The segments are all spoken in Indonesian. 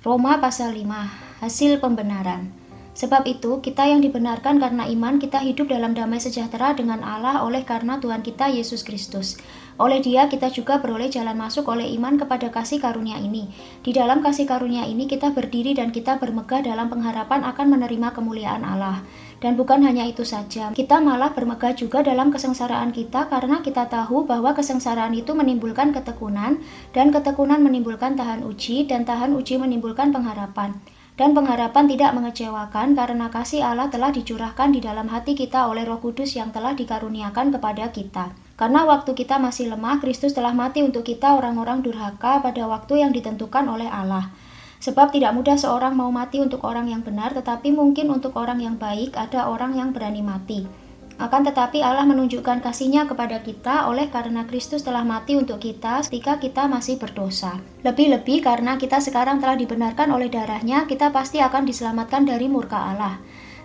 Roma pasal 5, hasil pembenaran. Sebab itu, kita yang dibenarkan karena iman, kita hidup dalam damai sejahtera dengan Allah oleh karena Tuhan kita Yesus Kristus. Oleh Dia kita juga beroleh jalan masuk oleh iman kepada kasih karunia ini. Di dalam kasih karunia ini kita berdiri dan kita bermegah dalam pengharapan akan menerima kemuliaan Allah. Dan bukan hanya itu saja, kita malah bermegah juga dalam kesengsaraan kita karena kita tahu bahwa kesengsaraan itu menimbulkan ketekunan, dan ketekunan menimbulkan tahan uji, dan tahan uji menimbulkan pengharapan. Dan pengharapan tidak mengecewakan karena kasih Allah telah dicurahkan di dalam hati kita oleh Roh Kudus yang telah dikaruniakan kepada kita. Karena waktu kita masih lemah, Kristus telah mati untuk kita orang-orang durhaka pada waktu yang ditentukan oleh Allah. Sebab tidak mudah seorang mau mati untuk orang yang benar, tetapi mungkin untuk orang yang baik ada orang yang berani mati. Akan tetapi Allah menunjukkan kasih-Nya kepada kita oleh karena Kristus telah mati untuk kita ketika kita masih berdosa. Lebih-lebih karena kita sekarang telah dibenarkan oleh darah-Nya, kita pasti akan diselamatkan dari murka Allah.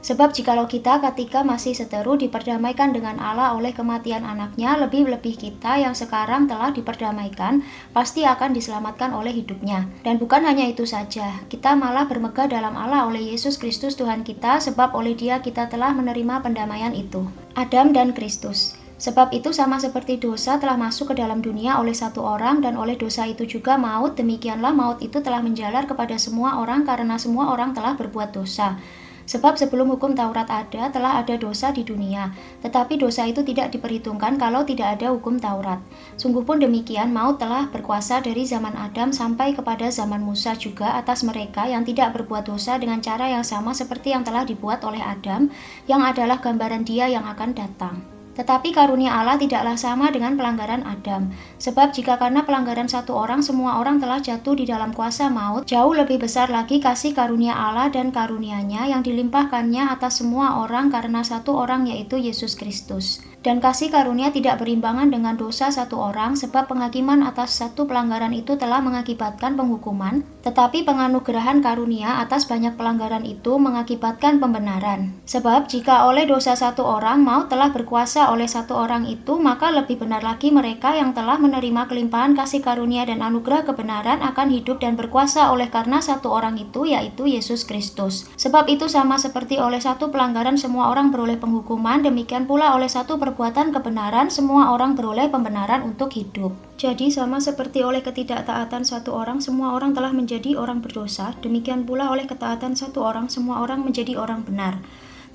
Sebab jikalau kita ketika masih seteru diperdamaikan dengan Allah oleh kematian anaknya, lebih-lebih kita yang sekarang telah diperdamaikan pasti akan diselamatkan oleh hidupnya. Dan bukan hanya itu saja, kita malah bermegah dalam Allah oleh Yesus Kristus Tuhan kita, sebab oleh Dia kita telah menerima pendamaian itu. Adam dan Kristus. Sebab itu sama seperti dosa telah masuk ke dalam dunia oleh satu orang, dan oleh dosa itu juga maut, demikianlah maut itu telah menjalar kepada semua orang karena semua orang telah berbuat dosa. Sebab sebelum hukum Taurat ada, telah ada dosa di dunia, tetapi dosa itu tidak diperhitungkan kalau tidak ada hukum Taurat. Sungguh pun demikian, maut telah berkuasa dari zaman Adam sampai kepada zaman Musa juga atas mereka yang tidak berbuat dosa dengan cara yang sama seperti yang telah dibuat oleh Adam, yang adalah gambaran Dia yang akan datang. Tetapi karunia Allah tidaklah sama dengan pelanggaran Adam. Sebab jika karena pelanggaran satu orang semua orang telah jatuh di dalam kuasa maut, jauh lebih besar lagi kasih karunia Allah dan karunia-Nya yang dilimpahkannya atas semua orang karena satu orang, yaitu Yesus Kristus. Dan kasih karunia tidak berimbangan dengan dosa satu orang, sebab penghakiman atas satu pelanggaran itu telah mengakibatkan penghukuman, tetapi penganugerahan karunia atas banyak pelanggaran itu mengakibatkan pembenaran. Sebab jika oleh dosa satu orang maut telah berkuasa oleh satu orang itu, maka lebih benar lagi mereka yang telah menerima kelimpahan kasih karunia dan anugerah kebenaran akan hidup dan berkuasa oleh karena satu orang itu, yaitu Yesus Kristus. Sebab itu sama seperti oleh satu pelanggaran semua orang beroleh penghukuman, demikian pula oleh satu perbuatan kebenaran semua orang beroleh pembenaran untuk hidup. Jadi sama seperti oleh ketidaktaatan satu orang semua orang telah menjadi orang berdosa, demikian pula oleh ketaatan satu orang semua orang menjadi orang benar.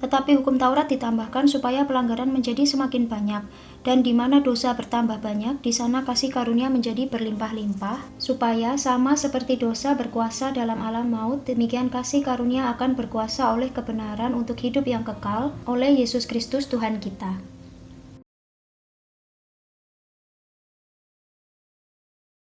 Tetapi hukum Taurat ditambahkan supaya pelanggaran menjadi semakin banyak, dan di mana dosa bertambah banyak, di sana kasih karunia menjadi berlimpah-limpah, supaya sama seperti dosa berkuasa dalam alam maut, demikian kasih karunia akan berkuasa oleh kebenaran untuk hidup yang kekal oleh Yesus Kristus Tuhan kita.